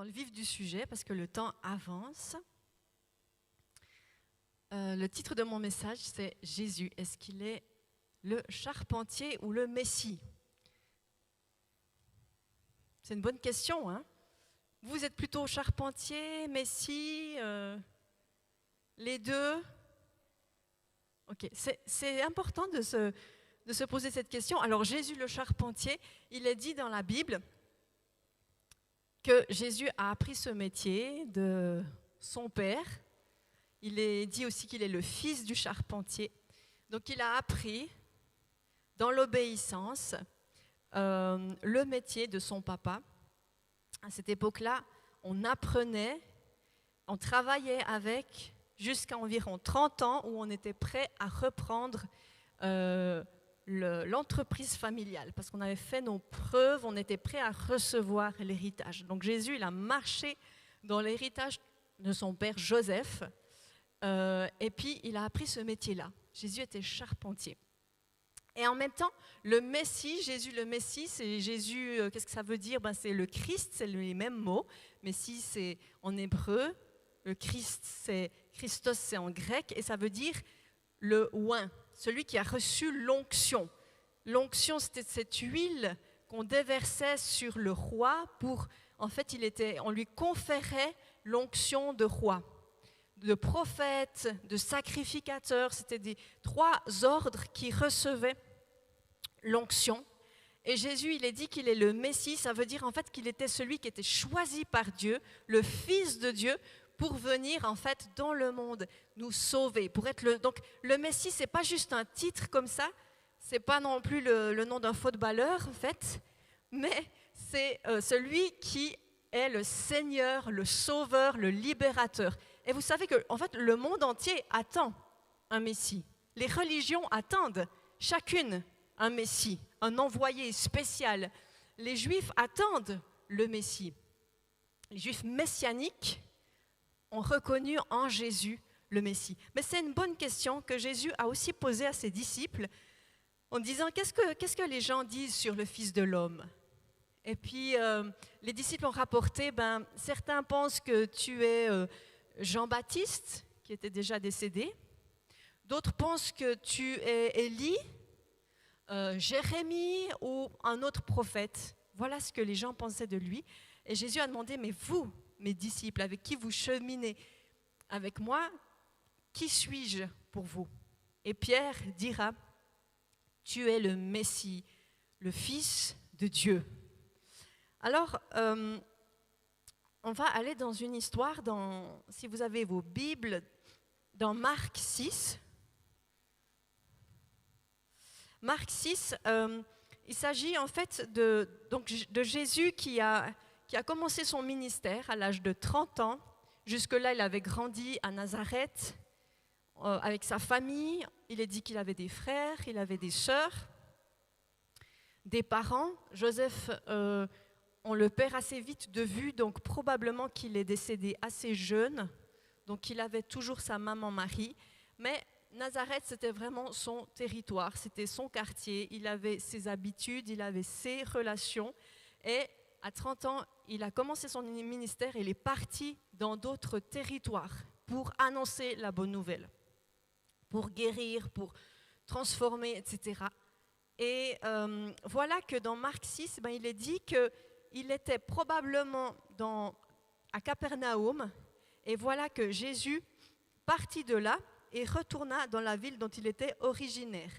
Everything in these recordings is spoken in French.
le vif du sujet parce que le temps avance. Le titre de mon message, c'est « Jésus, est-ce qu'il est le charpentier ou le Messie ?» C'est une bonne question, hein? Vous êtes plutôt charpentier, Messie, les deux? Ok, c'est important de se poser cette question. Alors Jésus le charpentier, il est dit dans la Bible que Jésus a appris ce métier de son père. Il est dit aussi qu'il est le fils du charpentier. Donc il a appris dans l'obéissance le métier de son papa. À cette époque-là, on apprenait, on travaillait avec jusqu'à environ 30 ans où on était prêt à reprendre l'entreprise familiale parce qu'on avait fait nos preuves, on était prêt à recevoir l'héritage. Donc Jésus, il a marché dans l'héritage de son père Joseph et puis il a appris ce métier-là. Jésus était charpentier. Et en même temps, le Messie, Jésus le Messie, c'est Jésus, qu'est-ce que ça veut dire? C'est le Christ, c'est les mêmes mots. Messie, c'est en hébreu. Le Christ, c'est Christos, c'est en grec. Et ça veut dire le oint, celui qui a reçu l'onction. L'onction, c'était cette huile qu'on déversait sur le roi pour, en fait, on lui conférait l'onction de roi. De prophète, de sacrificateur, c'était des 3 ordres qui recevaient l'onction. Et Jésus, il est dit qu'il est le Messie, ça veut dire en fait qu'il était celui qui était choisi par Dieu, le Fils de Dieu, pour venir en fait dans le monde nous sauver. Donc le Messie, c'est pas juste un titre comme ça, c'est pas non plus le nom d'un footballeur en fait, mais c'est celui qui est le Seigneur, le Sauveur, le Libérateur. Et vous savez que en fait, le monde entier attend un Messie. Les religions attendent chacune un Messie, un envoyé spécial. Les Juifs attendent le Messie. Les Juifs messianiques ont reconnu en Jésus le Messie. Mais c'est une bonne question que Jésus a aussi posée à ses disciples en disant qu'est-ce que les gens disent sur le Fils de l'homme? Et puis les disciples ont rapporté, certains pensent que tu es Jean-Baptiste, qui était déjà décédé. D'autres pensent que tu es Élie, Jérémie ou un autre prophète. Voilà ce que les gens pensaient de lui. Et Jésus a demandé, mais vous, mes disciples, avec qui vous cheminez avec moi, qui suis-je pour vous? Et Pierre dira, tu es le Messie, le Fils de Dieu. Alors, on va aller dans une histoire, si vous avez vos Bibles, dans Marc 6. Marc 6, il s'agit en fait de Jésus qui a commencé son ministère à l'âge de 30 ans. Jusque-là, il avait grandi à Nazareth avec sa famille. Il est dit qu'il avait des frères, il avait des sœurs, des parents. Joseph, on le perd assez vite de vue, donc probablement qu'il est décédé assez jeune. Donc il avait toujours sa maman Marie. Mais Nazareth, c'était vraiment son territoire, c'était son quartier. Il avait ses habitudes, il avait ses relations. Et à 30 ans, il a commencé son ministère et il est parti dans d'autres territoires pour annoncer la bonne nouvelle, pour guérir, pour transformer, etc. Et voilà que dans Marc 6, il est dit qu'il était probablement à Capernaum. Et voilà que Jésus partit de là et retourna dans la ville dont il était originaire,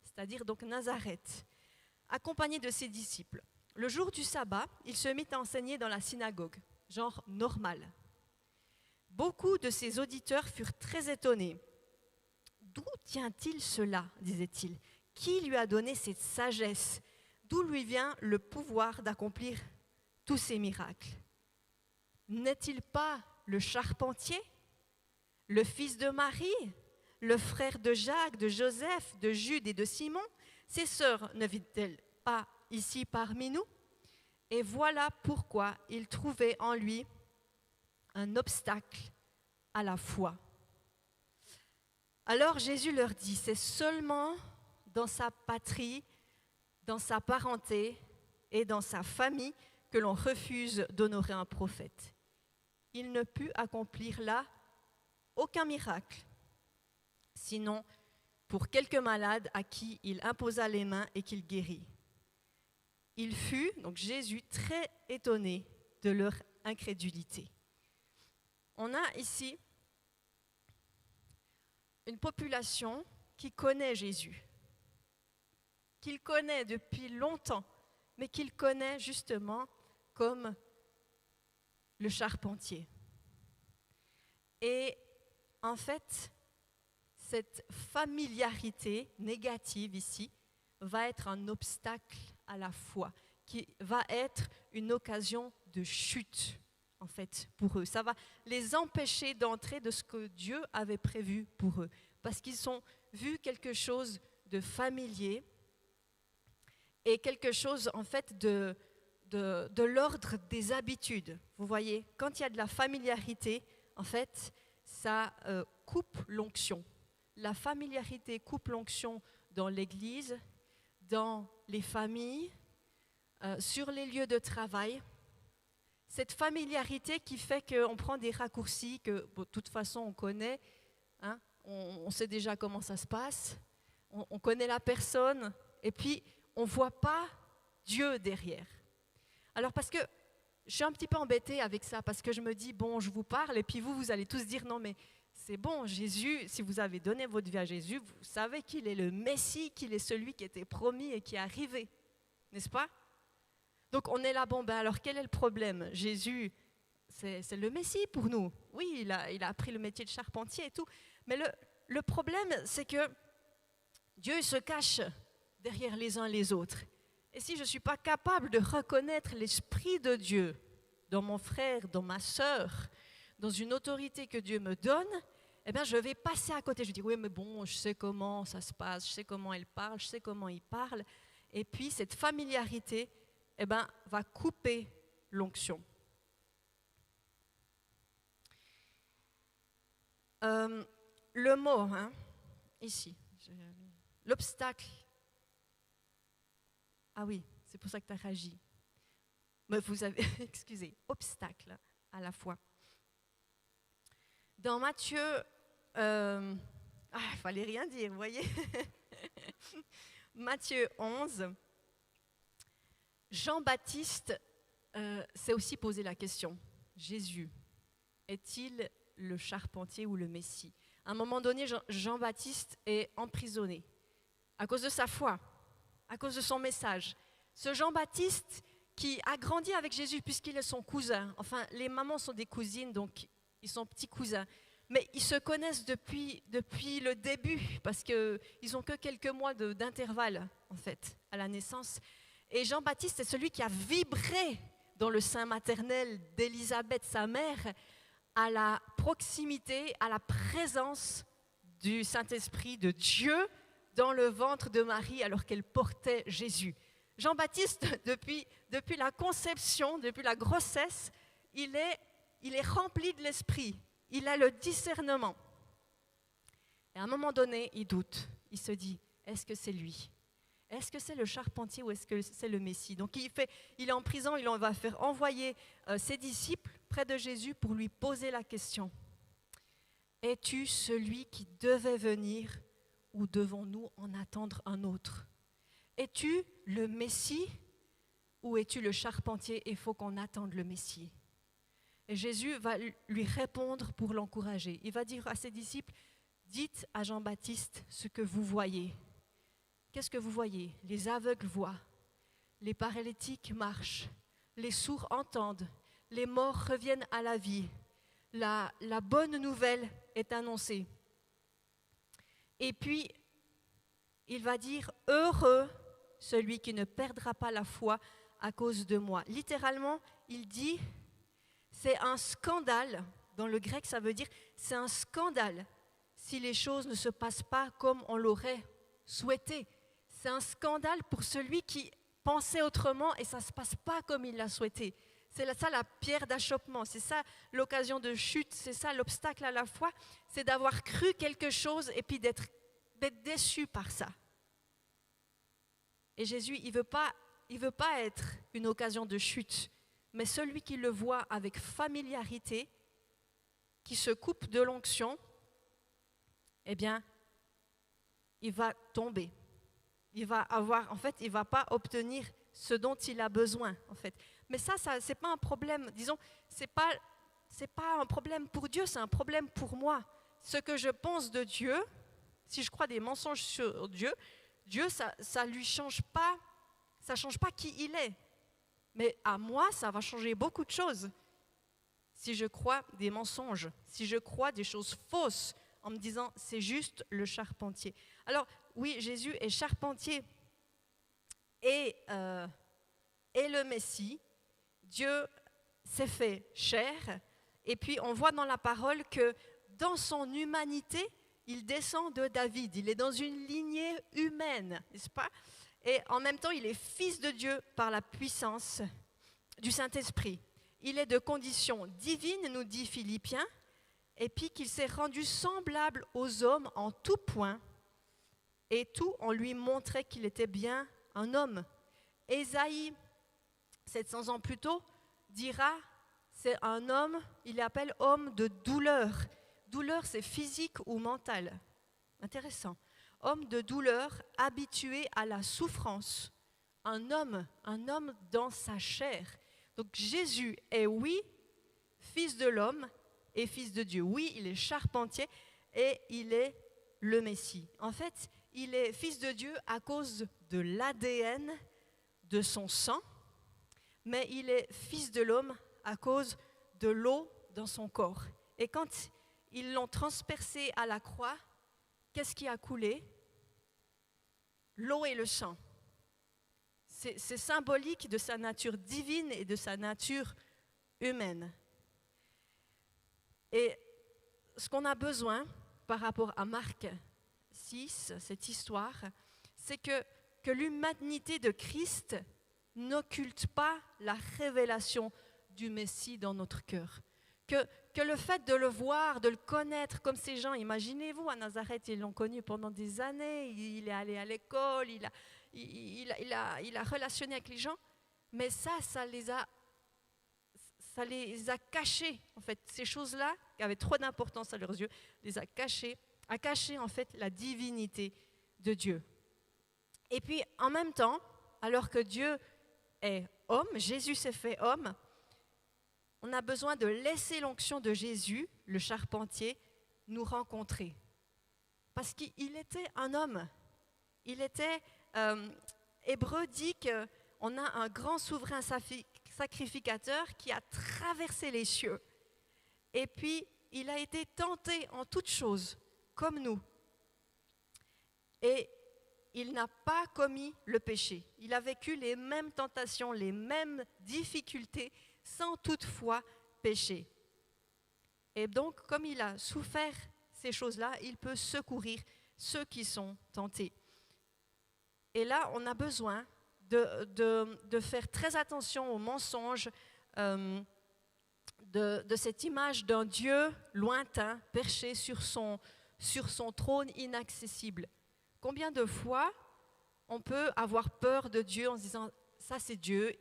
c'est-à-dire donc Nazareth, accompagné de ses disciples. Le jour du sabbat, il se mit à enseigner dans la synagogue, genre normal. Beaucoup de ses auditeurs furent très étonnés. « D'où tient-il cela ?» disait-il. « Qui lui a donné cette sagesse? D'où lui vient le pouvoir d'accomplir tous ces miracles? N'est-il pas le charpentier, le fils de Marie, le frère de Jacques, de Joseph, de Jude et de Simon? Ses sœurs ne vivent-elles pas ici parmi nous? » Et voilà pourquoi ils trouvaient en lui un obstacle à la foi. Alors Jésus leur dit, c'est seulement dans sa patrie, dans sa parenté et dans sa famille que l'on refuse d'honorer un prophète. il ne put accomplir là aucun miracle, sinon pour quelques malades à qui il imposa les mains et qu'il guérit. Il fut, donc Jésus, très étonné de leur incrédulité. On a ici une population qui connaît Jésus, qu'il connaît depuis longtemps, mais qu'il connaît justement comme le charpentier. Et en fait, cette familiarité négative ici va être un obstacle à la foi, qui va être une occasion de chute, en fait, pour eux. Ça va les empêcher d'entrer de ce que Dieu avait prévu pour eux, parce qu'ils ont vu quelque chose de familier et quelque chose, en fait, de l'ordre des habitudes. Vous voyez, quand il y a de la familiarité, en fait, ça coupe l'onction. La familiarité coupe l'onction dans l'Église, dans les familles, sur les lieux de travail. Cette familiarité qui fait qu'on prend des raccourcis que, de toute façon, on connaît, hein, on sait déjà comment ça se passe, on connaît la personne, et puis on ne voit pas Dieu derrière. Alors parce que je suis un petit peu embêtée avec ça, parce que je me dis, bon, je vous parle, et puis vous allez tous dire, non mais c'est bon, Jésus, si vous avez donné votre vie à Jésus, vous savez qu'il est le Messie, qu'il est celui qui était promis et qui est arrivé, n'est-ce pas? Donc on est là, bon, ben alors quel est le problème? Jésus, c'est le Messie pour nous. Oui, il a appris le métier de charpentier et tout, mais le problème, c'est que Dieu se cache derrière les uns les autres. Et si je ne suis pas capable de reconnaître l'Esprit de Dieu dans mon frère, dans ma sœur, dans une autorité que Dieu me donne, eh bien, je vais passer à côté. Je dis, oui, mais bon, je sais comment ça se passe, je sais comment elle parle, je sais comment il parle. Et puis, cette familiarité, eh bien, va couper l'onction. Le mot, hein, ici, l'obstacle. Ah oui, c'est pour ça que tu as réagi. Mais vous avez, excusez, obstacle à la fois. Dans Matthieu, il fallait rien dire, vous voyez. Matthieu 11, Jean-Baptiste s'est aussi posé la question. Jésus, est-il le charpentier ou le Messie? À un moment donné, Jean-Baptiste est emprisonné à cause de sa foi, à cause de son message. Ce Jean-Baptiste qui a grandi avec Jésus puisqu'il est son cousin. Enfin, les mamans sont des cousines, donc ils sont petits cousins. Mais ils se connaissent depuis le début parce qu'ils n'ont que quelques mois d'intervalle, en fait, à la naissance. Et Jean-Baptiste est celui qui a vibré dans le sein maternel d'Élisabeth, sa mère, à la proximité, à la présence du Saint-Esprit de Dieu dans le ventre de Marie alors qu'elle portait Jésus. Jean-Baptiste, depuis la conception, depuis la grossesse, il est rempli de l'Esprit. Il a le discernement. Et à un moment donné, il doute. Il se dit, est-ce que c'est lui? Est-ce que c'est le charpentier ou est-ce que c'est le Messie? Donc il est en prison, il en va faire envoyer ses disciples près de Jésus pour lui poser la question. Es-tu celui qui devait venir ou devons-nous en attendre un autre? Es-tu le Messie ou es-tu le charpentier? Il faut qu'on attende le Messie. Et Jésus va lui répondre pour l'encourager. Il va dire à ses disciples, dites à Jean-Baptiste ce que vous voyez. Qu'est-ce que vous voyez? Les aveugles voient, les paralytiques marchent, les sourds entendent, les morts reviennent à la vie. La bonne nouvelle est annoncée. Et puis, il va dire, heureux celui qui ne perdra pas la foi à cause de moi. Littéralement, il dit, c'est un scandale, dans le grec ça veut dire, c'est un scandale si les choses ne se passent pas comme on l'aurait souhaité. C'est un scandale pour celui qui pensait autrement et ça ne se passe pas comme il l'a souhaité. C'est ça la pierre d'achoppement, c'est ça l'occasion de chute, c'est ça l'obstacle à la foi, c'est d'avoir cru quelque chose et puis d'être déçu par ça. Et Jésus, il veut pas être une occasion de chute, mais celui qui le voit avec familiarité, qui se coupe de l'onction, eh bien, il va tomber. Il va pas obtenir ce dont il a besoin, en fait. Mais ça c'est pas un problème, disons, c'est pas un problème pour Dieu, c'est un problème pour moi. Ce que je pense de Dieu, si je crois des mensonges sur Dieu, ça lui change pas qui il est. Mais à moi, ça va changer beaucoup de choses. Si je crois des mensonges, si je crois des choses fausses, en me disant c'est juste le charpentier. Alors oui, Jésus est charpentier et le Messie. Dieu s'est fait chair, et puis on voit dans la parole que dans son humanité, il descend de David, il est dans une lignée humaine, n'est-ce pas? Et en même temps, il est fils de Dieu par la puissance du Saint-Esprit. Il est de condition divine, nous dit Philippiens, et puis qu'il s'est rendu semblable aux hommes en tout point, et tout on lui montrait qu'il était bien un homme. Ésaïe, 700 ans plus tôt, dira, c'est un homme, il l'appelle homme de douleur. Douleur, c'est physique ou mental. Intéressant. Homme de douleur, habitué à la souffrance. Un homme dans sa chair. Donc Jésus est, oui, fils de l'homme et fils de Dieu. Oui, il est charpentier et il est le Messie. En fait, il est fils de Dieu à cause de l'ADN de son sang, mais il est fils de l'homme à cause de l'eau dans son corps. Et quand ils l'ont transpercé à la croix, qu'est-ce qui a coulé? L'eau et le sang. C'est symbolique de sa nature divine et de sa nature humaine. Et ce qu'on a besoin par rapport à Marc 6, cette histoire, c'est que l'humanité de Christ n'occulte pas la révélation du Messie dans notre cœur. Que le fait de le voir, de le connaître comme ces gens, imaginez-vous, à Nazareth, ils l'ont connu pendant des années, il est allé à l'école, il a relationné avec les gens, mais ça les a cachés, en fait. Ces choses-là, qui avaient trop d'importance à leurs yeux, les a caché en fait la divinité de Dieu. Et puis, en même temps, alors que Dieu est homme, Jésus s'est fait homme, on a besoin de laisser l'onction de Jésus, le charpentier, nous rencontrer. Parce qu'il était un homme. Il était, Hébreu dit qu'on a un grand souverain sacrificateur qui a traversé les cieux. Et puis, il a été tenté en toutes choses, comme nous. Et il n'a pas commis le péché. Il a vécu les mêmes tentations, les mêmes difficultés, sans toutefois pécher. Et donc, comme il a souffert ces choses-là, il peut secourir ceux qui sont tentés. Et là, on a besoin de faire très attention aux mensonges, de cette image d'un Dieu lointain, perché sur son trône inaccessible. Combien de fois on peut avoir peur de Dieu en se disant « ça c'est Dieu,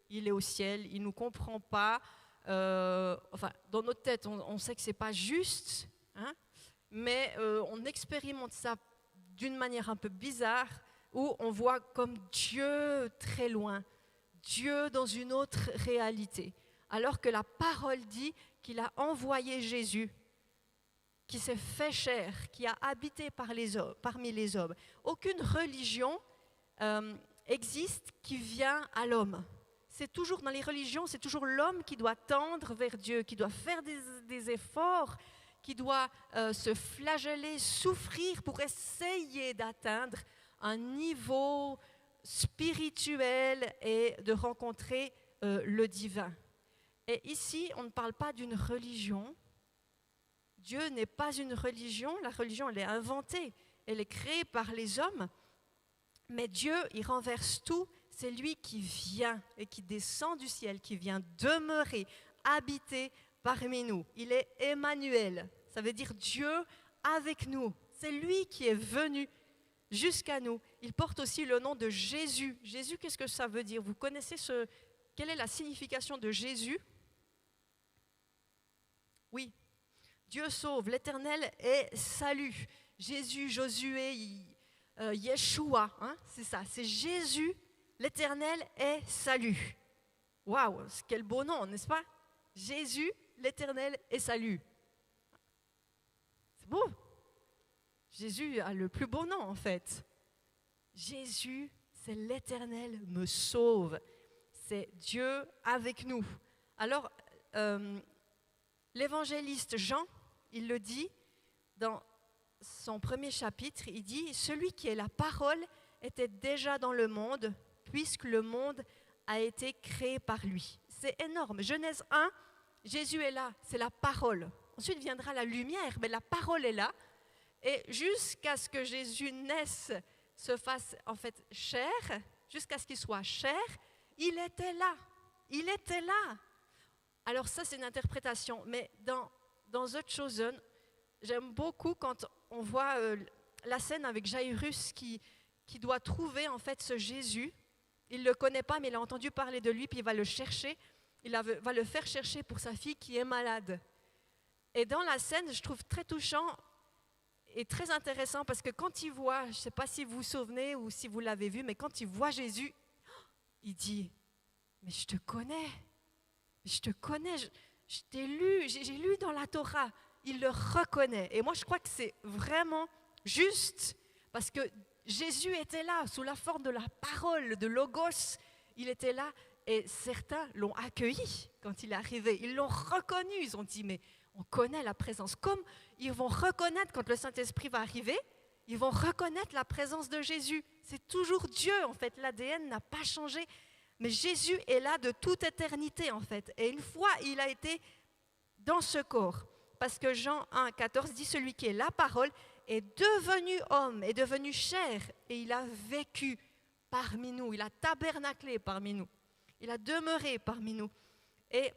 il est au ciel, il ne nous comprend pas ». Dans notre tête, on sait que ce n'est pas juste, hein, mais on expérimente ça d'une manière un peu bizarre, où on voit comme Dieu très loin, Dieu dans une autre réalité. Alors que la parole dit qu'il a envoyé Jésus, qui s'est fait chair, qui a habité parmi les hommes. Aucune religion existe qui vient à l'homme. C'est toujours dans les religions, c'est toujours l'homme qui doit tendre vers Dieu, qui doit faire des efforts, qui doit se flageller, souffrir pour essayer d'atteindre un niveau spirituel et de rencontrer le divin. Et ici, on ne parle pas d'une religion. Dieu n'est pas une religion. La religion, elle est inventée. Elle est créée par les hommes. Mais Dieu, il renverse tout. C'est lui qui vient et qui descend du ciel, qui vient demeurer, habiter parmi nous. Il est Emmanuel. Ça veut dire Dieu avec nous. C'est lui qui est venu jusqu'à nous. Il porte aussi le nom de Jésus. Jésus, qu'est-ce que ça veut dire? Vous connaissez quelle est la signification de Jésus? Oui, Dieu sauve, l'Éternel est salut. Jésus, Josué, Yeshua, hein, c'est ça, c'est Jésus, l'Éternel est salut. Waouh, quel beau nom, n'est-ce pas? Jésus, l'Éternel est salut. C'est beau. Jésus a le plus beau nom en fait. Jésus, c'est l'Éternel me sauve. C'est Dieu avec nous. Alors, l'évangéliste Jean, il le dit dans son premier chapitre, il dit « Celui qui est la parole était déjà dans le monde, puisque le monde a été créé par lui. » C'est énorme. Genèse 1, Jésus est là, c'est la parole. Ensuite viendra la lumière, mais la parole est là. Et jusqu'à ce que Jésus naisse, se fasse en fait chair, jusqu'à ce qu'il soit chair, il était là. Il était là. Alors ça, c'est une interprétation. Mais dans The Chosen, j'aime beaucoup quand on voit la scène avec Jairus qui doit trouver en fait ce Jésus. Il ne le connaît pas, mais il a entendu parler de lui, puis il va le chercher. Il va le faire chercher pour sa fille qui est malade. Et dans la scène, je trouve très touchant et très intéressant parce que quand il voit, je ne sais pas si vous vous souvenez ou si vous l'avez vu, mais quand il voit Jésus, il dit « Mais je te connais, je t'ai lu, j'ai lu dans la Torah. » Il le reconnaît. Et moi, je crois que c'est vraiment juste parce que Jésus était là, sous la forme de la parole, de Logos. Il était là et certains l'ont accueilli quand il est arrivé. Ils l'ont reconnu. Ils ont dit, mais on connaît la présence. Comme ils vont reconnaître quand le Saint-Esprit va arriver, ils vont reconnaître la présence de Jésus. C'est toujours Dieu, en fait. L'ADN n'a pas changé. Mais Jésus est là de toute éternité, en fait. Et une fois, il a été dans ce corps. Parce que Jean 1, 14 dit, celui qui est la parole est devenu homme, est devenu chair, et il a vécu parmi nous, il a tabernaclé parmi nous, il a demeuré parmi nous. Et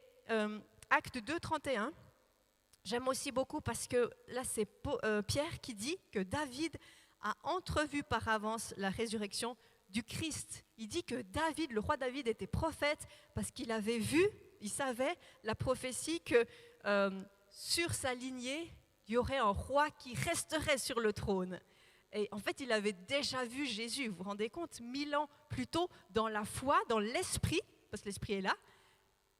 Acte 2, 31, j'aime aussi beaucoup parce que là c'est Pierre qui dit que David a entrevu par avance la résurrection du Christ. Il dit que David, le roi David était prophète parce qu'il avait vu, il savait la prophétie que sur sa lignée, il y aurait un roi qui resterait sur le trône. Et en fait, il avait déjà vu Jésus, vous vous rendez compte, 1000 ans plus tôt, dans la foi, dans l'esprit, parce que l'esprit est là,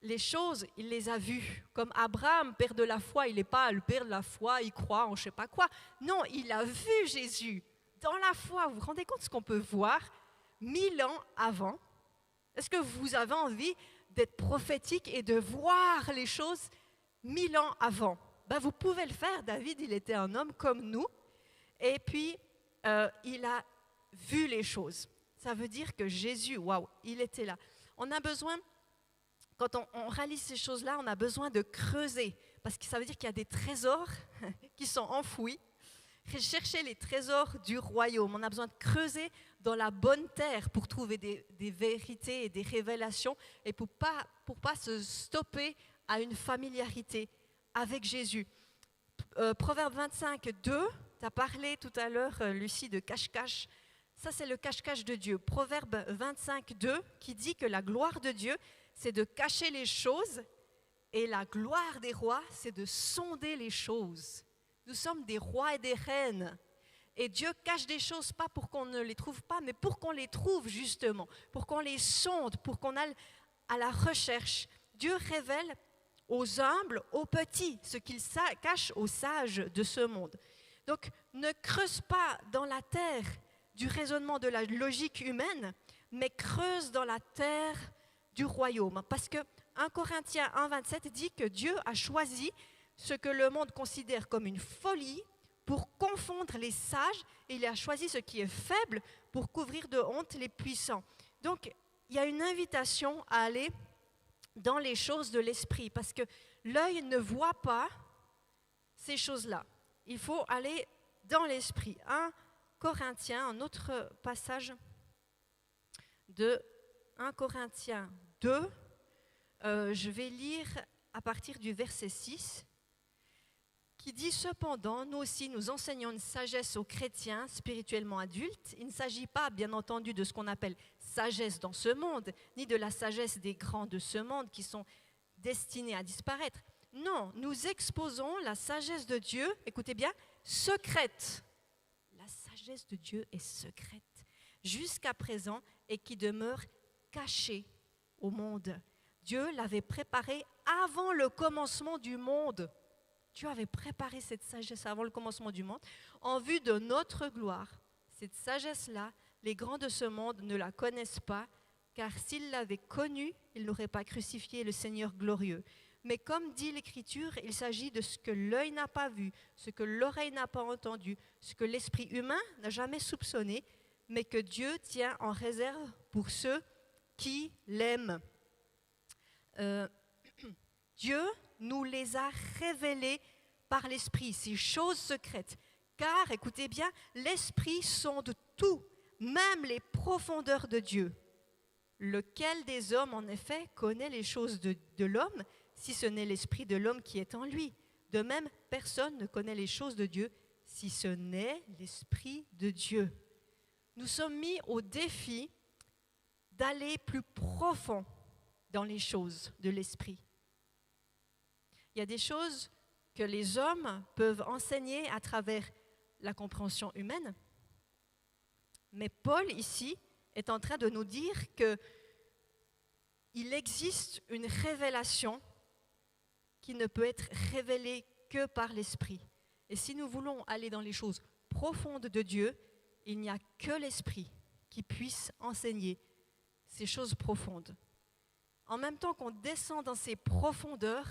les choses, il les a vues. Comme Abraham, père de la foi, il n'est pas le père de la foi, il croit en je ne sais pas quoi. Non, il a vu Jésus dans la foi. Vous vous rendez compte de ce qu'on peut voir 1000 ans avant? Est-ce que vous avez envie d'être prophétique et de voir les choses 1000 ans avant? Ben, vous pouvez le faire. David, il était un homme comme nous. Et puis, il a vu les choses. Ça veut dire que Jésus, waouh, il était là. On a besoin, quand on réalise ces choses-là, on a besoin de creuser. Parce que ça veut dire qu'il y a des trésors qui sont enfouis. Chercher les trésors du royaume. On a besoin de creuser dans la bonne terre pour trouver des vérités et des révélations et pour pas se stopper à une familiarité avec Jésus. Proverbe 25, 2, tu as parlé tout à l'heure, Lucie, de cache-cache. Ça, c'est le cache-cache de Dieu. Proverbe 25, 2, qui dit que la gloire de Dieu, c'est de cacher les choses et la gloire des rois, c'est de sonder les choses. Nous sommes des rois et des reines. Et Dieu cache des choses, pas pour qu'on ne les trouve pas, mais pour qu'on les trouve justement, pour qu'on les sonde, pour qu'on aille à la recherche. Dieu révèle aux humbles, aux petits, ce qu'il cache aux sages de ce monde. Donc, ne creuse pas dans la terre du raisonnement de la logique humaine, mais creuse dans la terre du royaume. Parce que 1 Corinthiens 1, 27 dit que Dieu a choisi ce que le monde considère comme une folie pour confondre les sages, et il a choisi ce qui est faible pour couvrir de honte les puissants. Donc, il y a une invitation à aller dans les choses de l'esprit, parce que l'œil ne voit pas ces choses-là. Il faut aller dans l'esprit. 1 Corinthiens, un autre passage de 1 Corinthiens 2, je vais lire à partir du verset 6, qui dit « Cependant, nous aussi, nous enseignons une sagesse aux chrétiens spirituellement adultes. Il ne s'agit pas, bien entendu, de ce qu'on appelle sagesse dans ce monde, ni de la sagesse des grands de ce monde qui sont destinés à disparaître. Non, nous exposons la sagesse de Dieu, écoutez bien, secrète. La sagesse de Dieu est secrète jusqu'à présent et qui demeure cachée au monde. Dieu l'avait préparée avant le commencement du monde. Dieu avait préparé cette sagesse avant le commencement du monde en vue de notre gloire. Cette sagesse-là, les grands de ce monde ne la connaissent pas, car s'ils l'avaient connue, ils n'auraient pas crucifié le Seigneur glorieux. Mais comme dit l'Écriture, il s'agit de ce que l'œil n'a pas vu, ce que l'oreille n'a pas entendu, ce que l'esprit humain n'a jamais soupçonné, mais que Dieu tient en réserve pour ceux qui l'aiment. Dieu nous les a révélés par l'Esprit, ces choses secrètes. Car, écoutez bien, l'Esprit sonde tout, même les profondeurs de Dieu. Lequel des hommes, en effet, connaît les choses de l'homme, si ce n'est l'Esprit de l'homme qui est en lui? De même, personne ne connaît les choses de Dieu, si ce n'est l'Esprit de Dieu. Nous sommes mis au défi d'aller plus profond dans les choses de l'Esprit. Il y a des choses que les hommes peuvent enseigner à travers la compréhension humaine, mais Paul, ici, est en train de nous dire qu'il existe une révélation qui ne peut être révélée que par l'Esprit. Et si nous voulons aller dans les choses profondes de Dieu, il n'y a que l'Esprit qui puisse enseigner ces choses profondes. En même temps qu'on descend dans ces profondeurs,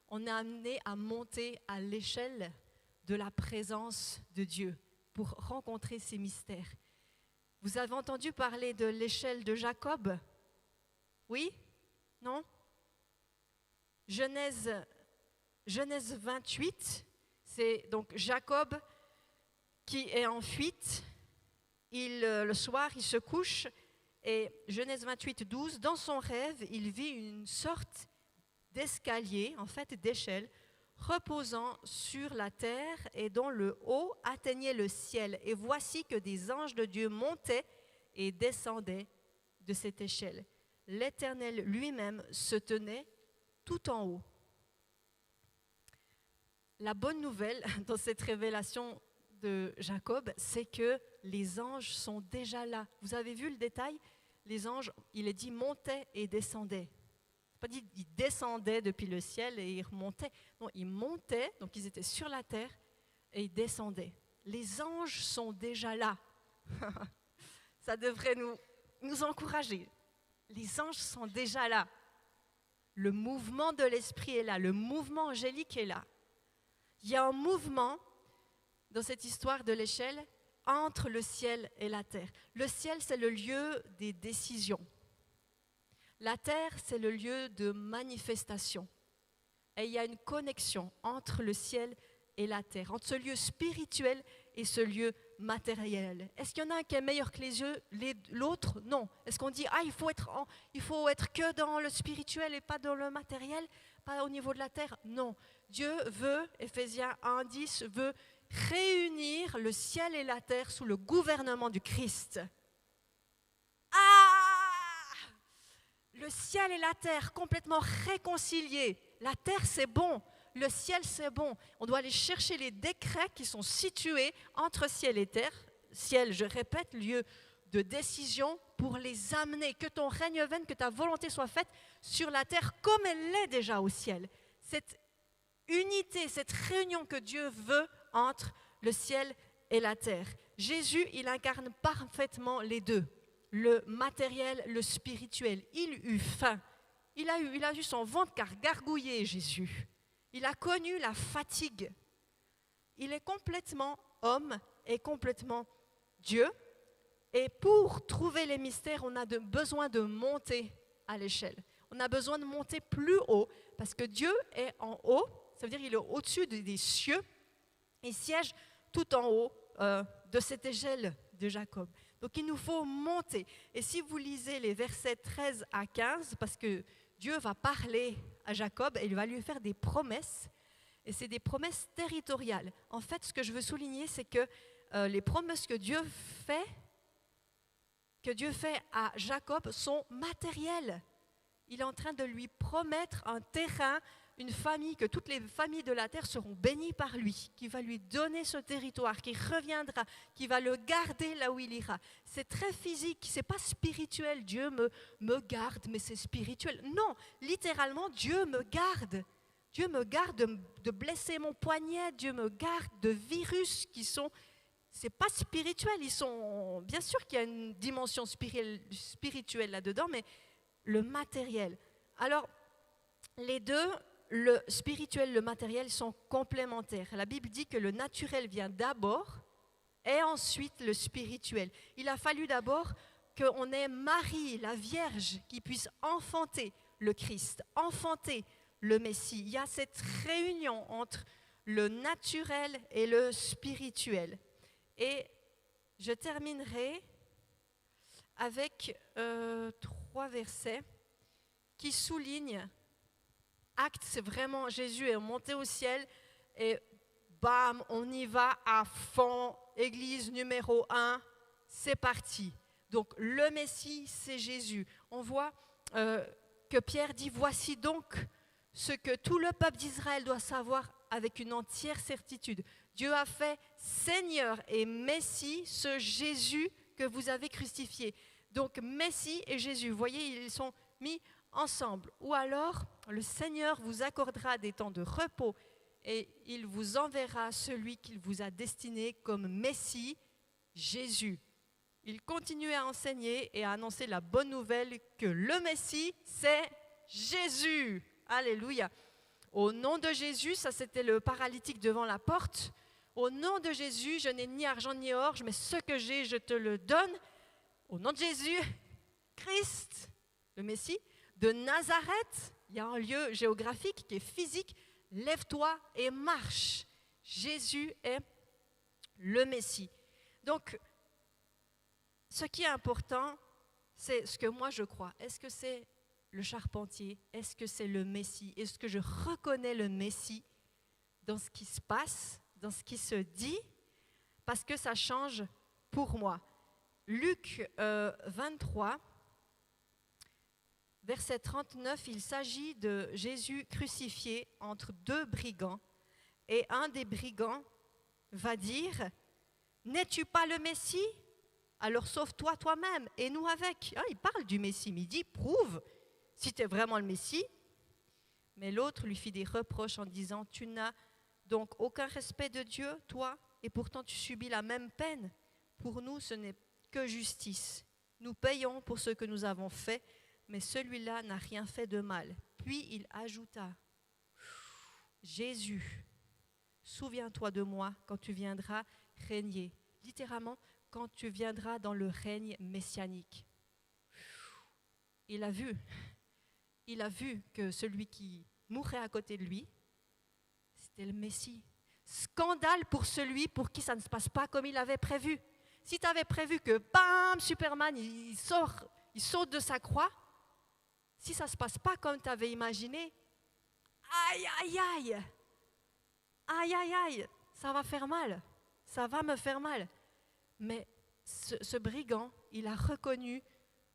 on est amené à monter à l'échelle de la présence de Dieu pour rencontrer ces mystères. Vous avez entendu parler de l'échelle de Jacob? Oui? Non? Genèse 28, c'est donc Jacob qui est en fuite. Le soir, il se couche et Genèse 28, 12, dans son rêve, il vit une sorte d'escalier, en fait d'échelle, reposant sur la terre et dont le haut atteignait le ciel. Et voici que des anges de Dieu montaient et descendaient de cette échelle. L'Éternel lui-même se tenait tout en haut. La bonne nouvelle dans cette révélation de Jacob, c'est que les anges sont déjà là. Vous avez vu le détail? Les anges, il est dit, montaient et descendaient. Pas dit ils descendaient depuis le ciel et ils remontaient. Non, ils montaient, donc ils étaient sur la terre et ils descendaient. Les anges sont déjà là. Ça devrait nous encourager. Les anges sont déjà là. Le mouvement de l'esprit est là, le mouvement angélique est là. Il y a un mouvement dans cette histoire de l'échelle entre le ciel et la terre. Le ciel, c'est le lieu des décisions. La terre, c'est le lieu de manifestation. Et il y a une connexion entre le ciel et la terre, entre ce lieu spirituel et ce lieu matériel. Est-ce qu'il y en a un qui est meilleur que l'autre? Non. Est-ce qu'on dit, il faut être que dans le spirituel et pas dans le matériel, pas au niveau de la terre? Non. Dieu veut, Éphésiens 1:10, veut réunir le ciel et la terre sous le gouvernement du Christ. Le ciel et la terre complètement réconciliés. La terre, c'est bon. Le ciel, c'est bon. On doit aller chercher les décrets qui sont situés entre ciel et terre. Ciel, je répète, lieu de décision pour les amener. Que ton règne vienne, que ta volonté soit faite sur la terre comme elle l'est déjà au ciel. Cette unité, cette réunion que Dieu veut entre le ciel et la terre. Jésus, il incarne parfaitement les deux. Le matériel, le spirituel. Il eut faim. Il a eu son ventre gargouillé, Jésus. Il a connu la fatigue. Il est complètement homme et complètement Dieu. Et pour trouver les mystères, on a besoin de monter à l'échelle. On a besoin de monter plus haut parce que Dieu est en haut. Ça veut dire qu'il est au-dessus des cieux. Il siège tout en haut de cette échelle de Jacob. Donc il nous faut monter. Et si vous lisez les versets 13 à 15, parce que Dieu va parler à Jacob et il va lui faire des promesses, et c'est des promesses territoriales. En fait, ce que je veux souligner, c'est que les promesses que Dieu fait à Jacob sont matérielles. Il est en train de lui promettre un terrain une famille, que toutes les familles de la terre seront bénies par lui, qui va lui donner ce territoire, qui reviendra, qui va le garder là où il ira. C'est très physique, c'est pas spirituel. Dieu me garde, mais c'est spirituel. Non, littéralement, Dieu me garde. Dieu me garde de blesser mon poignet, Dieu me garde de virus qui sont... C'est pas spirituel, ils sont... Bien sûr qu'il y a une dimension spirituelle là-dedans, mais le matériel. Alors, les deux, le spirituel et le matériel, sont complémentaires. La Bible dit que le naturel vient d'abord et ensuite le spirituel. Il a fallu d'abord qu'on ait Marie, la Vierge, qui puisse enfanter le Christ, enfanter le Messie. Il y a cette réunion entre le naturel et le spirituel. Et je terminerai avec 3 versets qui soulignent acte, c'est vraiment Jésus est monté au ciel et bam, on y va à fond, église numéro 1, c'est parti. Donc le Messie, c'est Jésus. On voit que Pierre dit, voici donc ce que tout le peuple d'Israël doit savoir avec une entière certitude. Dieu a fait Seigneur et Messie ce Jésus que vous avez crucifié. Donc Messie et Jésus, vous voyez, ils sont mis ensemble. Ou alors, le Seigneur vous accordera des temps de repos et il vous enverra celui qu'il vous a destiné comme Messie, Jésus. Il continue à enseigner et à annoncer la bonne nouvelle que le Messie, c'est Jésus. Alléluia. Au nom de Jésus, ça c'était le paralytique devant la porte. Au nom de Jésus, je n'ai ni argent ni or, mais ce que j'ai, je te le donne. Au nom de Jésus, Christ, le Messie, de Nazareth, il y a un lieu géographique qui est physique, lève-toi et marche. Jésus est le Messie. Donc, ce qui est important, c'est ce que moi je crois. Est-ce que c'est le charpentier? Est-ce que c'est le Messie? Est-ce que je reconnais le Messie dans ce qui se passe, dans ce qui se dit? Parce que ça change pour moi. Luc 23, verset 39, il s'agit de Jésus crucifié entre 2 brigands. Et un des brigands va dire, « N'es-tu pas le Messie? Alors sauve-toi toi-même et nous avec. » Il parle du Messie, mais il dit, « Prouve si tu es vraiment le Messie. » Mais l'autre lui fit des reproches en disant, « Tu n'as donc aucun respect de Dieu, toi, et pourtant tu subis la même peine. Pour nous, ce n'est que justice. Nous payons pour ce que nous avons fait, mais celui-là n'a rien fait de mal. » Puis il ajouta, « Jésus, souviens-toi de moi quand tu viendras régner. » Littéralement, quand tu viendras dans le règne messianique. Il a vu que celui qui mourrait à côté de lui, c'était le Messie. Scandale pour celui pour qui ça ne se passe pas comme il avait prévu. Si tu avais prévu que, bam, Superman, il saute de sa croix, si ça ne se passe pas comme tu avais imaginé, aïe, aïe, aïe, aïe, aïe, aïe, ça va faire mal, ça va me faire mal. Mais ce brigand, il a reconnu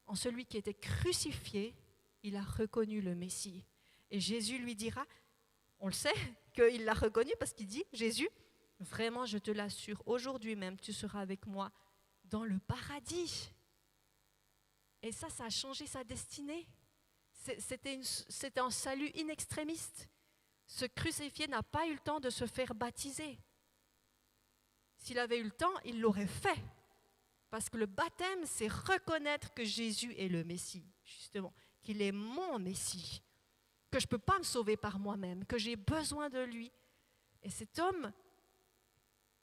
en celui qui était crucifié, il a reconnu le Messie. Et Jésus lui dira, on le sait, qu'il l'a reconnu parce qu'il dit, Jésus, vraiment je te l'assure, aujourd'hui même tu seras avec moi dans le paradis. Et ça a changé sa destinée. C'était un salut in extremis. Ce crucifié n'a pas eu le temps de se faire baptiser. S'il avait eu le temps, il l'aurait fait. Parce que le baptême, c'est reconnaître que Jésus est le Messie, justement, qu'il est mon Messie, que je ne peux pas me sauver par moi-même, que j'ai besoin de lui. Et cet homme,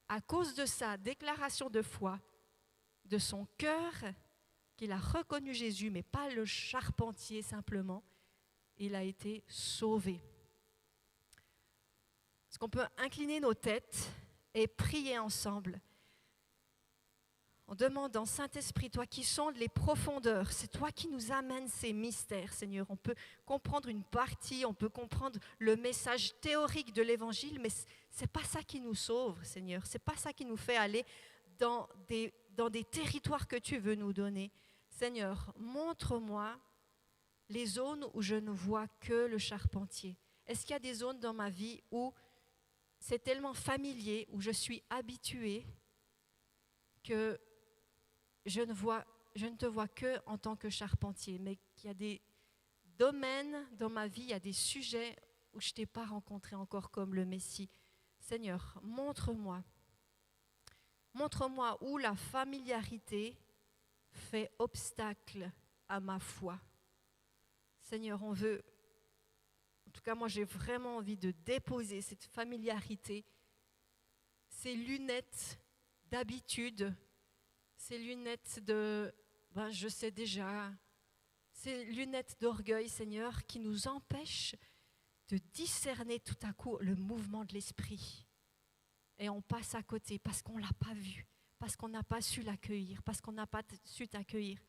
à cause de sa déclaration de foi, de son cœur, qu'il a reconnu Jésus, mais pas le charpentier simplement, il a été sauvé. Est-ce qu'on peut incliner nos têtes et prier ensemble en demandant, Saint-Esprit, toi qui sondes les profondeurs, c'est toi qui nous amènes ces mystères, Seigneur. On peut comprendre une partie, on peut comprendre le message théorique de l'Évangile, mais ce n'est pas ça qui nous sauve, Seigneur. Ce n'est pas ça qui nous fait aller dans des territoires que tu veux nous donner. Seigneur, montre-moi les zones où je ne vois que le charpentier. Est-ce qu'il y a des zones dans ma vie où c'est tellement familier, où je suis habituée que je ne te vois que en tant que charpentier, mais qu'il y a des domaines dans ma vie, il y a des sujets où je ne t'ai pas rencontré encore comme le Messie. Seigneur, montre-moi où la familiarité fait obstacle à ma foi. Seigneur, en tout cas moi j'ai vraiment envie de déposer cette familiarité, ces lunettes d'habitude, ces lunettes de je sais déjà, ces lunettes d'orgueil, Seigneur, qui nous empêchent de discerner tout à coup le mouvement de l'esprit. Et on passe à côté parce qu'on ne l'a pas vu, parce qu'on n'a pas su l'accueillir, parce qu'on n'a pas su t'accueillir.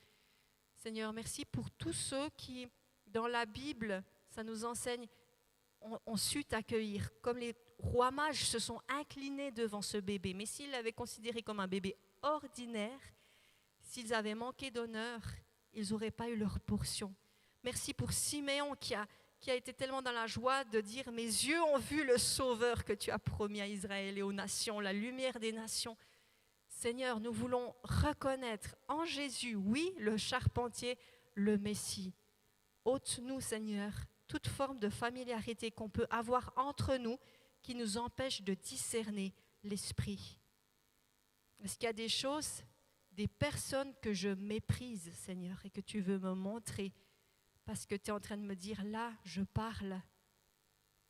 Seigneur, merci pour tous ceux qui, dans la Bible, ça nous enseigne, ont su t'accueillir. Comme les rois mages se sont inclinés devant ce bébé. Mais s'ils l'avaient considéré comme un bébé ordinaire, s'ils avaient manqué d'honneur, ils n'auraient pas eu leur portion. Merci pour Siméon qui a été tellement dans la joie de dire « Mes yeux ont vu le Sauveur que tu as promis à Israël et aux nations, la lumière des nations. » Seigneur, nous voulons reconnaître en Jésus, oui, le charpentier, le Messie. Ôte-nous, Seigneur, toute forme de familiarité qu'on peut avoir entre nous qui nous empêche de discerner l'esprit. Est-ce qu'il y a des choses, des personnes que je méprise, Seigneur, et que tu veux me montrer parce que tu es en train de me dire, là, je parle,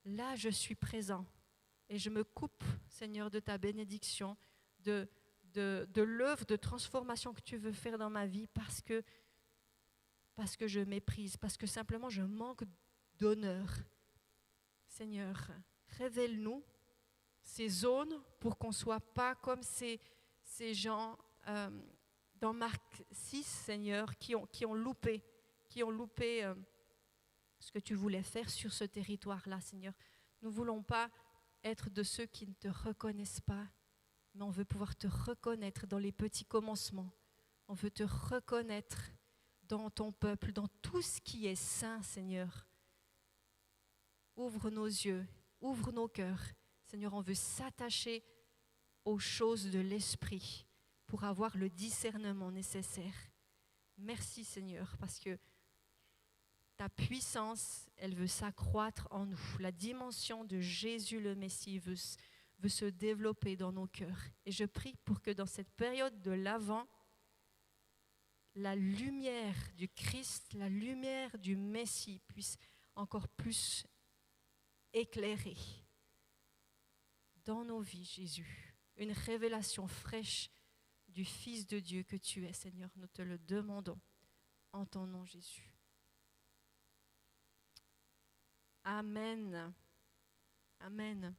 là, je suis présent. Et je me coupe, Seigneur, de ta bénédiction, de l'œuvre de transformation que tu veux faire dans ma vie parce que je méprise, parce que simplement je manque d'honneur. Seigneur, révèle-nous ces zones pour qu'on ne soit pas comme ces gens dans Marc 6, Seigneur, qui ont loupé ce que tu voulais faire sur ce territoire-là, Seigneur. Nous ne voulons pas être de ceux qui ne te reconnaissent pas, mais on veut pouvoir te reconnaître dans les petits commencements. On veut te reconnaître dans ton peuple, dans tout ce qui est saint, Seigneur. Ouvre nos yeux, ouvre nos cœurs. Seigneur, on veut s'attacher aux choses de l'esprit pour avoir le discernement nécessaire. Merci, Seigneur, parce que ta puissance, elle veut s'accroître en nous. La dimension de Jésus le Messie veut se développer dans nos cœurs. Et je prie pour que dans cette période de l'Avent, la lumière du Christ, la lumière du Messie puisse encore plus éclairer dans nos vies, Jésus. Une révélation fraîche du Fils de Dieu que tu es, Seigneur. Nous te le demandons en ton nom, Jésus. Amen. Amen.